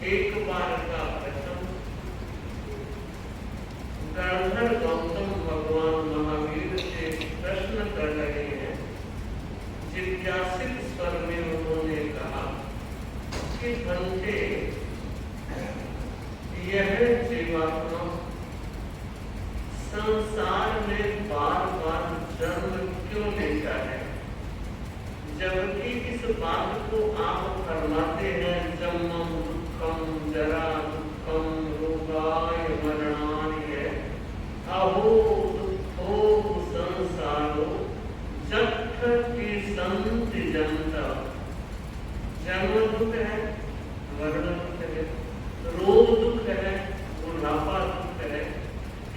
एक बार का प्रश्न धर्मधर गौतम भगवान महावीर से प्रश्न कर रहे हैं। जिज्ञासित स्वर में उन्होंने कहा कि बंदे, यह जीवात्मा संसार में बार बार जन्म क्यों लेता है, जबकि इस बात को आप फरमाते हैं जन्मं दुःखं जरा दुःखं रोगाय मरणाय अहो दुःखो संसारो जठ्ठति संति जन्ता। जन्म दुख है, मरण दुख है, रोग दुख है, बुढ़ापा दुख है,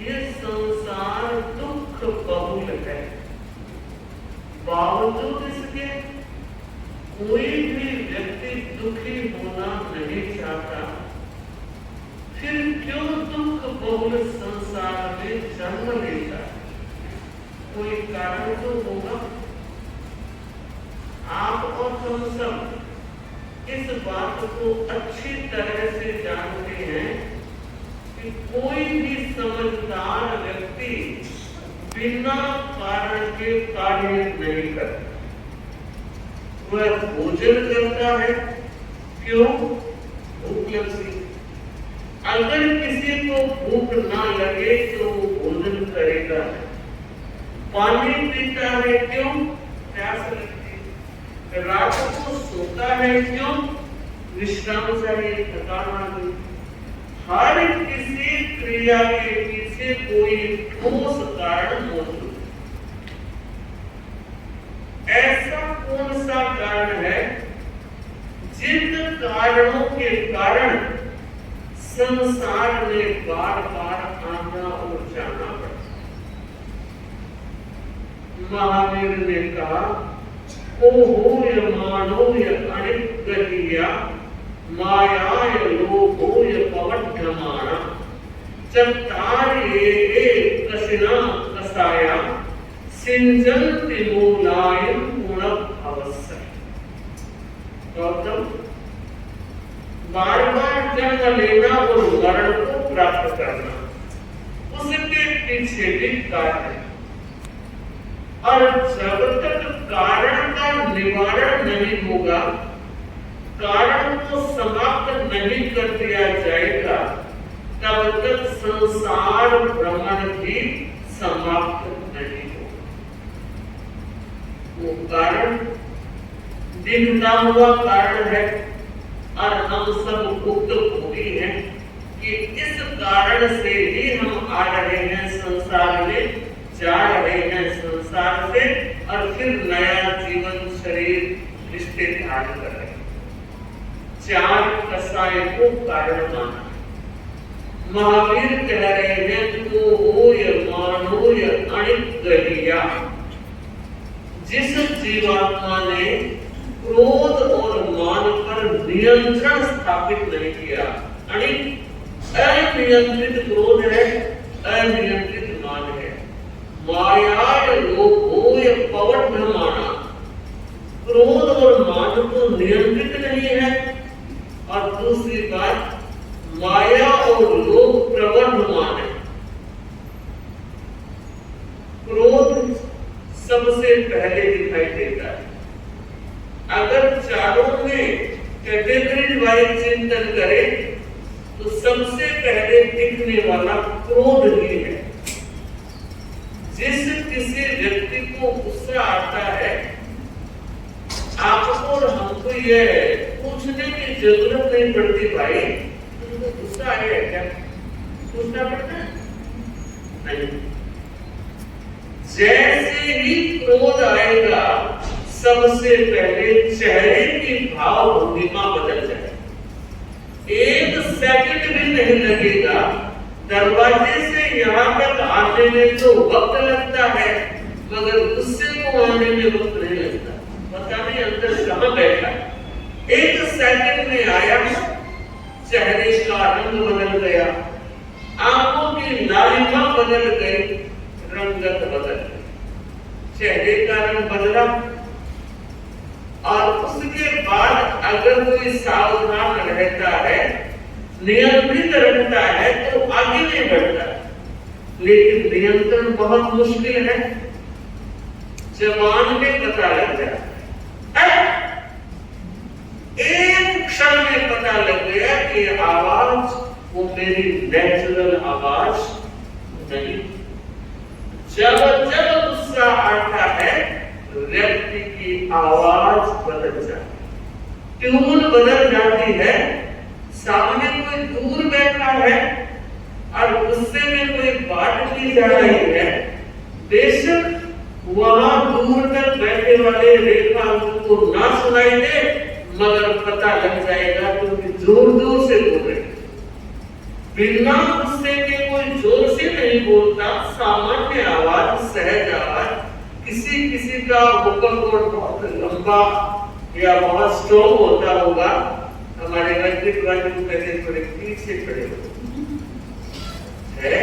ये संसार दुख बहुल है। बावजूद इसके कोई भी व्यक्ति दुखी होना नहीं चाहता, फिर क्यों दुख बहुल संसार में जन्म लेता है? कोई कारण तो होगा। आप और हम सब इस बात को अच्छी तरह से जानते हैं कि कोई भी समझदार व्यक्ति बिना कारण के कार्य नहीं करता। वह भोजन करता है, क्यों? भूख लगती। अगर किसी को भूख ना लगे तो वो भोजन करेगा। पानी पीता है, क्यों? प्यास लगती। रात को सोता है, क्यों? विश्राम चाहिए, थकान आ गई। हर किसी क्रिया के पीछे कोई ठोस कारण मौजूद है। ऐसा कौन सा कारण है जिन कारणों के कारण संसार में बार बार आना और जाना पड़ता? महावीर ने कहा, ओहो य मानो य अनिग्रहिया मायाय लोभो य पवढ्यमाना चत्तारे कसिना कसाया सिंजन्ति मूलायं गुणभवस्य। गौतम, बार बार जन्म लेना और मरण को प्राप्त करना, उसके पीछे भी कारण है। और जब तक कारण का निवारण नहीं होगा, कारण को समाप्त नहीं कर दिया जाएगा, तब तक संसार भ्रमण भी समाप्त नहीं होगा। वो कारण दिखता हुआ कारण है और हम सब भुक्त भोगी हैं कि इस कारण से ही हम आ रहे हैं संसार में, जा रहे हैं संसार से, और फिर नया जीवन शरीर रिश्ते धारण कर रहे हैं। चार कसाय को कारण माना। महावीर कह रहे हैं तो हो य मानो य अनिग्रहिया। जिस जीवात्मा ने क्रोध और मान पर नियंत्रण स्थापित नहीं किया, अनियंत्रित क्रोध है, अनियंत्रित मान है, माया लोभो य पवढ्यमाना, क्रोध और मान को नियंत्रित नहीं है, और दूसरी बात माया और लोभ प्रवर्धमान है। क्रोध सबसे पहले दिखाई देता है। अगर चारों में कैटेगरी वाइज चिंतन करें तो सबसे पहले दिखने वाला क्रोध ही है। जिस किसी व्यक्ति को गुस्सा आता है, आपको और हमको यह पूछने की जरूरत नहीं पड़ती, भाई तुमको गुस्सा आया क्या? पूछना पड़ता है? नहीं। जैसे ही क्रोध आएगा, सबसे पहले चेहरे की भाव भंगिमा बदल जाए। एक सेकंड भी नहीं लगेगा। दरवाजे से यहाँ तक आने में तो वक्त लगता है, मगर गुस्से को आने में वक्त नहीं लगता। पता नहीं अंदर कहाँ बैठा। एक सेकंड में आया, चेहरे का रंग बदल गया, आंखों की लालिमा बदल गई, रंगत बदल गई, चेहरे का रंग बदला। और उसके बाद अगर कोई सावधान रहता है नियंत्रित रखता है तो आगे नहीं बढ़ता, लेकिन नियंत्रण बहुत मुश्किल है। जवान में पता लग जाता है, एक क्षण में पता लग गया कि आवाज वो मेरी नेचुरल आवाज नहीं। जब जब गुस्सा आता है व्यक्ति की आवाज बदल जाती, ट्यून बदल जाती है। सामने कोई दूर बैठा है और गुस्से में कोई बात की जा रही है, बेशक वहां दूर तक बैठे वाले रेखा को ना सुनाई दे, मगर पता लग जाएगा क्योंकि जोर जोर से बोल रहे। बिना गुस्से के कोई जोर से नहीं बोलता, सामान्य आवाज, सहज आवाज। किसी किसी का वोकल कॉर्ड बहुत लंबा या बहुत स्ट्रॉन्ग होता होगा, हमारे वैज्ञानिक वाले कहते थोड़े पीछे खड़े है,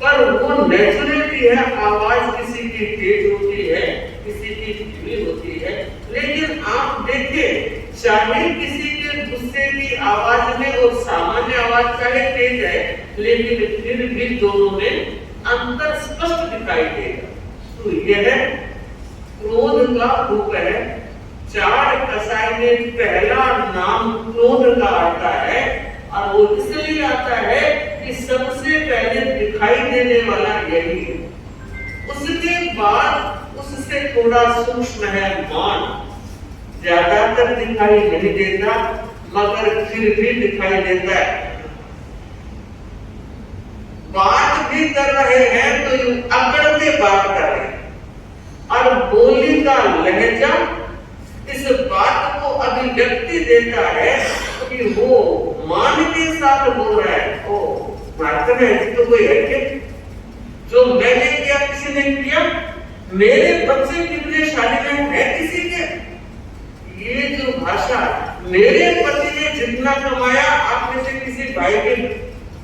पर वो नेचुरलिटी है। आवाज किसी की तेज होती है, किसी की धीमी होती है, लेकिन आप देखिए चाहे किसी के गुस्से की आवाज में और सामान्य आवाज चाहे तेज है, लेकिन फिर भी दोनों में अंतर स्पष्ट दिखाई देगा। तो यह क्रोध का रूप है। चार कसाई में पहला नाम क्रोध का आता है, और वो इसलिए आता है कि सबसे पहले दिखाई देने वाला यही है। उसके बाद उससे थोड़ा सूक्ष्म है मान, ज्यादातर दिखाई नहीं देता मगर फिर भी दिखाई देता है। बात भी कर रहे हैं तो अकड़ के बात कर रहे हैं, और बोली का लहजा इस बात को अभिव्यक्ति देता है कि वो मान के साथ बोल रहा है। ओ मारते हैं तो कोई है क्या? जो मैंने किया किसी ने किया, मेरे बच्चे कितने शादी में है किसी के? ये जो भाषा, मेरे पति ने जितना कमाया आप में से किसी भाई के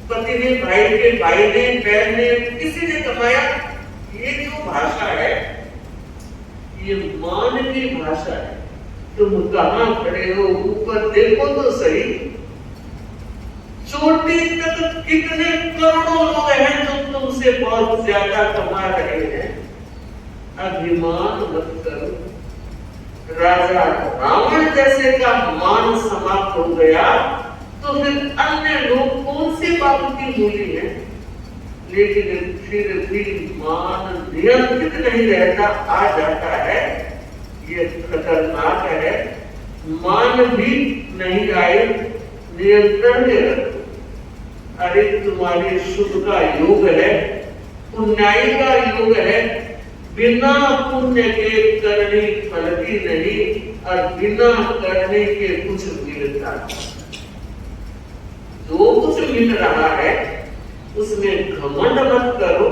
पति ने, भाई के भाई ने, बहन ने, किसी ने कमाया, ये जो भाषा है ये मान की भाषा है। तुम कहां खड़े हो, ऊपर देखो तो सही। चोटी तक कितने करोड़ों लोग हैं जो तुमसे बहुत ज्यादा कमा रहे हैं। अभिमान मत करो। राजा रावण जैसे का मान समाप्त हो गया तो फिर अन्य लोग कौन से बाबू की मूली है? लेकिन फिर भी मान नियंत्रित नहीं रहता, आ जाता है। ये खतरनाक है। मान भी नहीं आए, नियंत्रण में रखो। अरे तुम्हारे शुभ का योग है, पुण्याई का योग है। बिना पुण्य के करने फलती नहीं, और बिना करने के कुछ मिलता। जो कुछ मिल रहा है उसमें घमंड मत करो।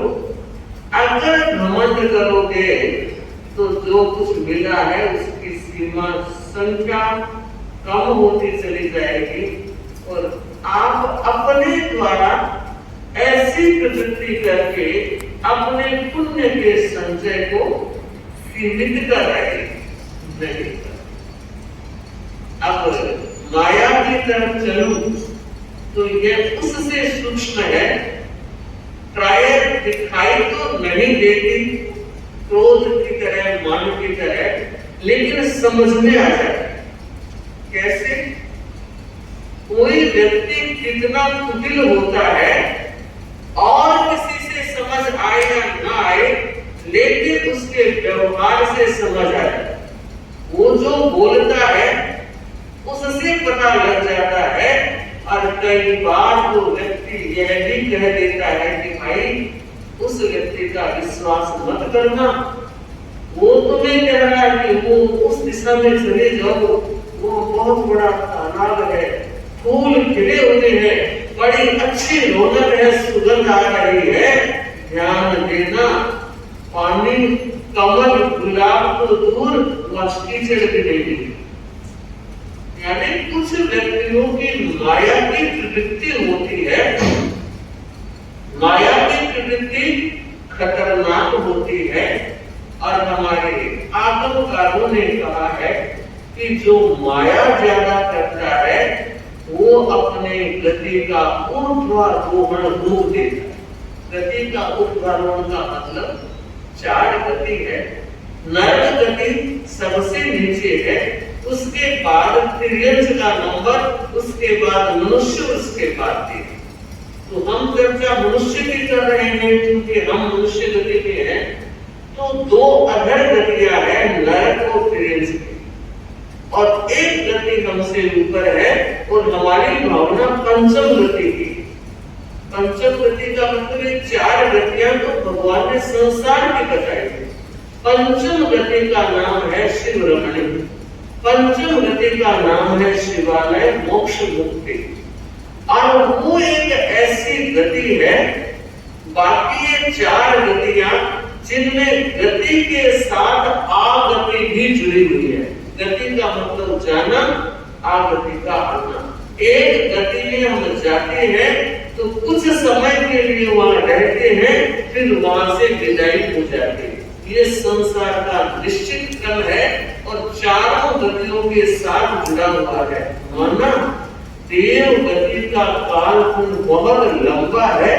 अगर घमंड करोगे तो जो कुछ मिला है उसकी सीमा संख्या कम होती चली जाएगी, और आप अपने द्वारा ऐसी प्रवृत्ति करके अपने पुण्य के संचय को सीमित कर रहे नहीं। अब माया की तरफ चलूं तो यह उससे सूक्ष्म है। प्राय दिखाई तो नहीं देती क्रोध की तरह, मान की तरह, लेकिन समझ में आ जाता है। कैसे? कोई व्यक्ति कितना कुटिल होता है, और किसी से समझ आए या ना आए, लेकिन उसके व्यवहार से समझ आए। वो जो बोलता है उससे पता लग जाता है। और कई बार वो व्यक्ति यह भी कह देता है कि भाई उस व्यक्ति का विश्वास मत करना, वो तुम्हें कह रहा है कि वो उस दिशा में चले जाओ, वो बहुत बड़ा तालाब है, फूल खिले हुए हैं, बड़ी अच्छी रौनक है, सुगंध आ रही है, ध्यान देना। पानी, कमल, गुलाब तो दूर, कीचड़ भी नहीं। यानी कुछ व्यक्तियों की माया की प्रवृत्ति होती है। माया की प्रवृत्ति खतरनाक होती है, और हमारे आगमकारों ने कहा है कि जो माया ज्यादा करता है वो अपने गति का ऊर्ध्वारोहण रोक देता है। गति का ऊर्ध्वारोहण का मतलब 4 गति है। नर गति सबसे नीचे है, उसके बाद तिर्यंच का नंबर, उसके बाद मनुष्य, उसके बाद देव। तो हम चर्चा मनुष्य की कर रहे हैं क्योंकि हम मनुष्य गति में हैं। तो 2 अधर गतियां हैं, नरक और तिर्यंच की, और एक गति हमसे ऊपर है और हमारी भावना पंचम गति की। पंचम गति का मतलब ये 4 गतियां तो भगवान ने संसार की बताई थी। पंचम गति का नाम है शिव रमणी, पंचम गति का नाम है शिवालय मोक्ष मुक्ति। और वो एक ऐसी गति है, बाकी ये 4 गतियां जिनमें गति के साथ आगति भी जुड़ी हुई है। गति का मतलब जाना, आगति का आना। एक गति में हम जाते हैं तो कुछ समय के लिए वहां रहते हैं, फिर वहां से विदाई हो जाते हैं। ये संसार का निश्चित क्रम है और 4 गतियों के साथ जुड़ा हुआ है। माना देव गति का कालखंड बहुत लंबा है।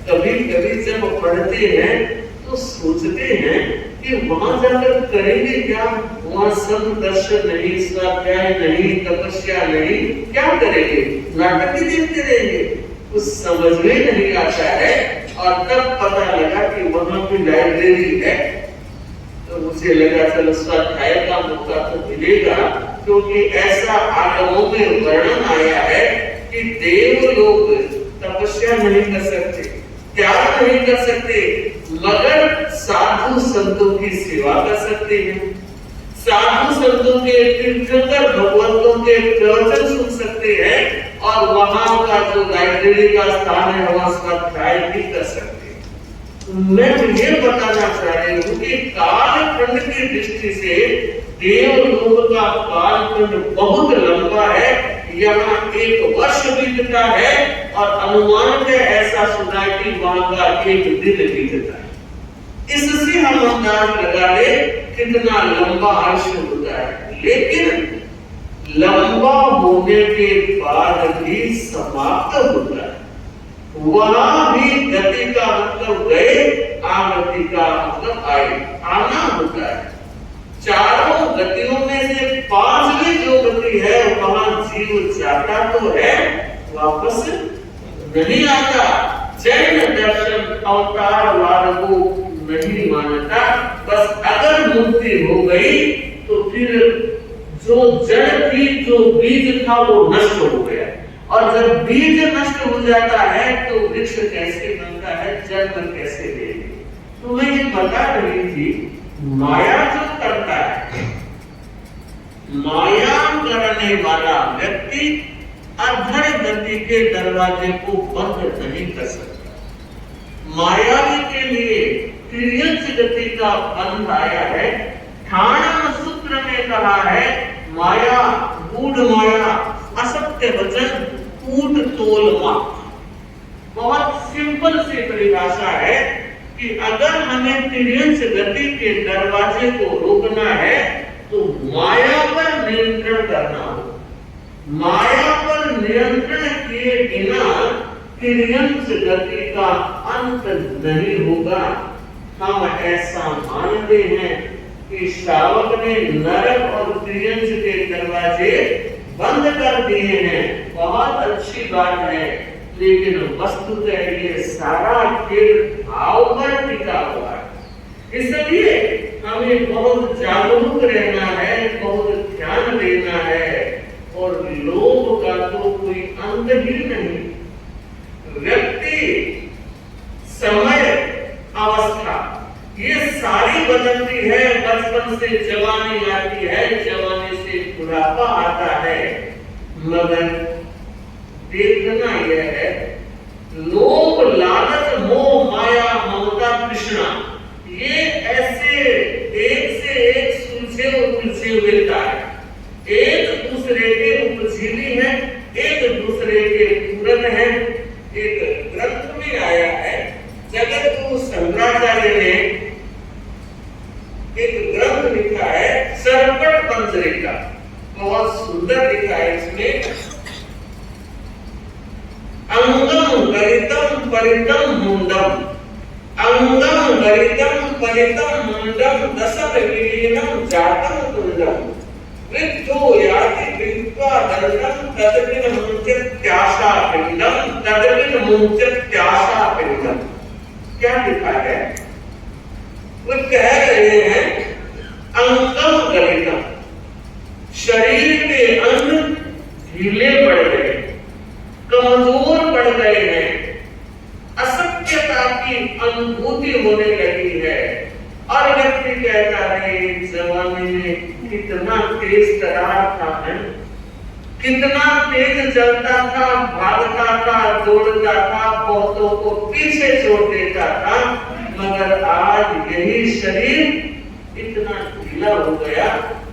कभी कभी जब पढ़ते हैं तो सोचते हैं कि वहां जाकर करेंगे क्या, वहां सब दर्शन नहीं, स्वाध्याय नहीं, तपस्या नहीं, क्या करेंगे, नाटक ही देखते रहेंगे। कुछ समझ में नहीं आता है। और तब पता लगा कि वहां की लाइब्रेरी है, तो मुझे लगा चलो स्वाध्याय का मौका तो मिलेगा, क्योंकि ऐसा आगमों में वर्णन आया है कि देव लोग तपस्या नहीं कर सकते, त्याग नहीं कर सकते, मगर साधु संतों की सेवा कर सकते हैं। साधु संतों के तीर्थंकर भगवंतों के प्रवचन सुन सकते हैं, और वहां का जो लाइब्रेरी का स्थान है वहां स्वाध्याय भी कर सकते हैं। मैं ये बताना चाह रही हूँ कि कालखंड की दृष्टि से देवलोक का कालखंड बहुत लंबा है। यहाँ 1 वर्ष बीतता है और अनुमान में ऐसा सुना कि वहां का 1 दिन बीतता है। इससे हम अंदाज लगा ले कितना लंबा आयुष्य होता है। लेकिन लंबा होने के बाद भी समाप्त होता है। वहां भी गति का मतलब गए, आगति का मतलब आए, आना होता है। 4 गतियों में से 5वीं जो गति है वहां जीव जाता तो है, वापस नहीं आता। जैन दर्शन अवतार वाद को नहीं मानता। बस अगर मुक्ति हो गई तो फिर जो जड़ थी, जो बीज था वो नष्ट हो गया। और जब बीज नष्ट हो जाता है तो वृक्ष कैसे बनता है, जन्म कैसे लेगी। तो मैं ये बता रही थी, माया जो करता है, माया करने वाला व्यक्ति अधर गति के दरवाजे को बंद नहीं कर सकता। मायावी के लिए तिर्यंच गति का बंध आया है। ठाणम सूत्र में कहा है, माया गूढ़ माया असत्य वचन कूट तोल मात्र। बहुत सिंपल सी परिभाषा है कि अगर हमें तिर्यंच गति के दरवाजे को रोकना है तो माया पर नियंत्रण करना होगा। माया पर नियंत्रण किए बिना तिर्यंच गति का अंत नहीं होगा। हम ऐसा मानते हैं कि श्रावक ने नरक और तिर्यंच के दरवाजे बंद कर दिए हैं, बहुत अच्छी बात है। लेकिन वस्तुतः ये सारा खेल भाव पर टिका हुआ है। इसलिए हमें बहुत जागरूक रहना है, बहुत ध्यान देना है। और लोभ का तो कोई अंत ही नहीं। व्यक्ति, समय, अवस्था ये सारी बदलती है। बचपन से जवानी आती है, जवानी से बुढ़ापा आता है। मगर देखना यह है, लोभ, लालच, मोह, माया, ममता, तृष्णा ये ऐसे एक से एक सुलझे हुए तार, एक दूसरे के उपजीवी है, एक दूसरे के पूरक है। एक ग्रंथ में आया है, जगत गुरु शंकराचार्य ने एक ग्रंथ लिखा है, सर्पट पंचरिका, बहुत सुंदर लिखा है। इसमें अंगम गरितम परितम मुंडम, अंगम गरितम परितम मुंडम दशम विलीनम जातम तुंडम, वृद्धो याति विद्वा दंडम तदविन मुंचत्याशा पिंडम, तदविन मुंचत्याशा पिंडम। क्या लिखा है? वो कह रहे हैं अंगम गरितम, शरीर के अंग ढीले पड़ गए, कमजोर पड़ गए हैं, असत्यता की अनुभूति होने लगी है। और व्यक्ति कहता है इस जमाने में कितना तेज तरार था, है कितना तेज चलता था, भागता था, दौड़ता था, बहुतों को पीछे छोड़ देता था, मगर आज यही शरीर इतना ढीला हो गया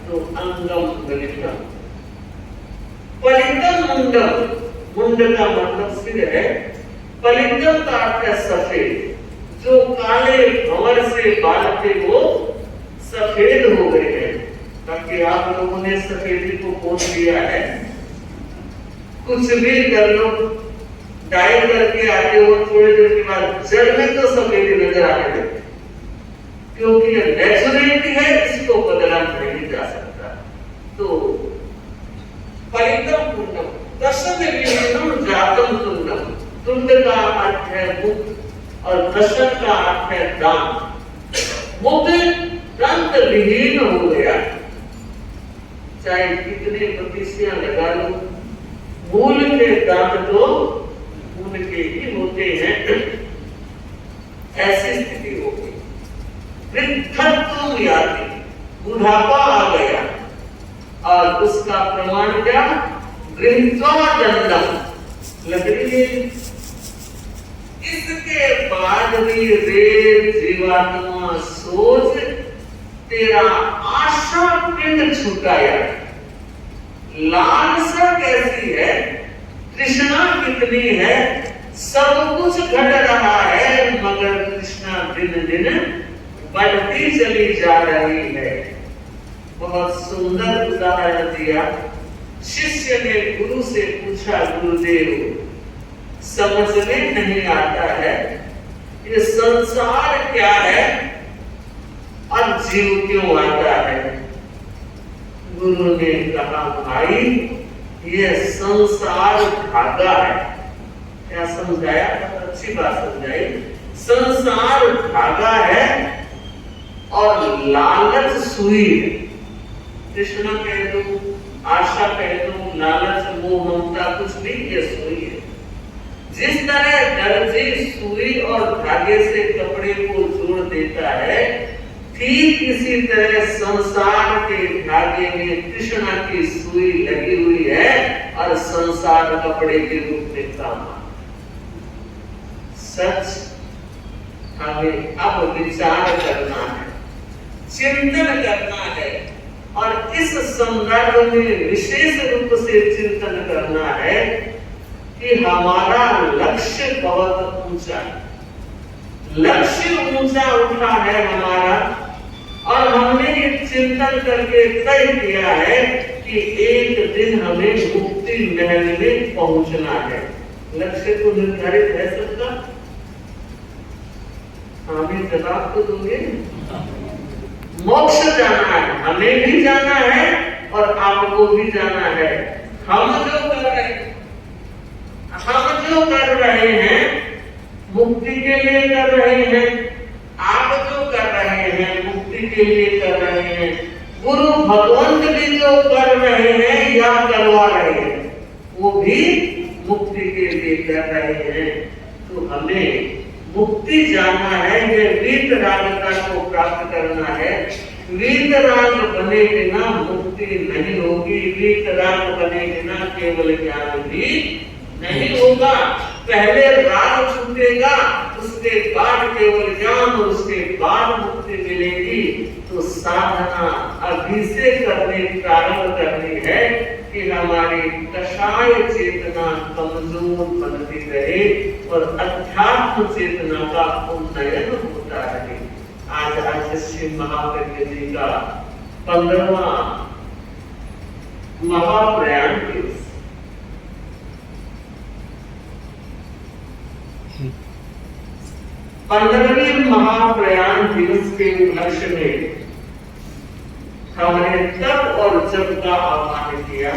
तो अंगम गलितम। पलितम मुंडम, मुंड का मतलब सिर है, पलितम का अर्थ है सफेद, जो काले भंवर से बाल थे वो सफेद हो गए हैं। ताकि आप लोगों ने सफेदी को पोत लिया है, कुछ भी कर लो, डाई करके आते हो, थोड़ी देर के बाद जड़ में तो सफेदी नजर आने लगती, क्योंकि ये नेचुरलिटी है, इसको बदला नहीं जा सकता। तो परितम तुंडम दशम विलीनम जातम तुंडम, तुंड का अर्थ है मुख और दशम का अर्थ है दांत। मुख दंत विहीन हो गया, चाहे कितने बत्तीसियां लगा लो, मूल के दांत तो मूल के ही होते हैं। ऐसी स्थिति हो गई, वृद्धत्व याति, बुढ़ापा आ गया, और उसका प्रमाण क्या? गृहीत्वा दंडम, लकड़ी। इसके बाद भी रे जीवात्मा सोच, तेरा आशा पिंड छुटाया। लालसा कैसी है, तृष्णा कितनी है, सब कुछ घट रहा है, मगर तृष्णा दिन दिन बढ़ती चली जा रही है। बहुत सुंदर उदाहरण दिया। शिष्य ने गुरु से पूछा, गुरुदेव समझ में नहीं आता है, ये संसार क्या है और जीव क्यों आता है? गुरु ने कहा, भाई ये संसार धागा है। क्या समझाया? अच्छी बात समझाई। संसार धागा है और लालच सुई है। तृष्णा कह दो, आशा कह दो, लालच, मोह, ममता, कुछ भी ये सुई है। जिस तरह दर्जी सुई और धागे से कपड़े को जोड़ देता है, ठीक इसी तरह संसार के धागे में तृष्णा की सुई लगी हुई है और संसार कपड़े के रूप में काम। सच हमें अब विचार करना है, चिंतन करना है, और इस संदर्भ में विशेष रूप से चिंतन करना है कि हमारा लक्ष्य बहुत ऊंचा है। लक्ष्य ऊंचा उठा है हमारा, और हमने ये चिंतन करके तय किया है कि एक दिन हमें मुक्ति महल में पहुंचना है। लक्ष्य तो निर्धारित है सबका। हमें जवाब तो दोगे? मोक्ष जाना है, हमें भी जाना है और आपको भी जाना है। हम जो कर रहे हैं मुक्ति के लिए कर रहे हैं, आप जो कर रहे हैं मुक्ति के लिए कर रहे हैं, गुरु भगवंत भी जो कर रहे हैं या करवा रहे हैं वो भी मुक्ति के लिए कर रहे हैं। तो हमें मुक्ति जाना है, ये वीतरागता को प्राप्त करना है। वीतराग बने बिना मुक्ति नहीं होगी, वीतराग बने बिना केवल ज्ञान भी नहीं होगा। पहले राग छूटेगा, उसके बाद केवल ज्ञान, उसके बाद मुक्ति मिलेगी। तो साधना अभी से करने प्रारंभ करनी है कि हमारी कषाय चेतना कमजोर बनती रहे और अध्यात्म चेतना का उन्नयन होता रहे। आज आचार्य महाप्रज्ञ जी का 15वां महाप्रयाण दिवस। 15वें महाप्रयाण दिवस के उपलक्ष्य में हमने तब और जब का आह्वान किया।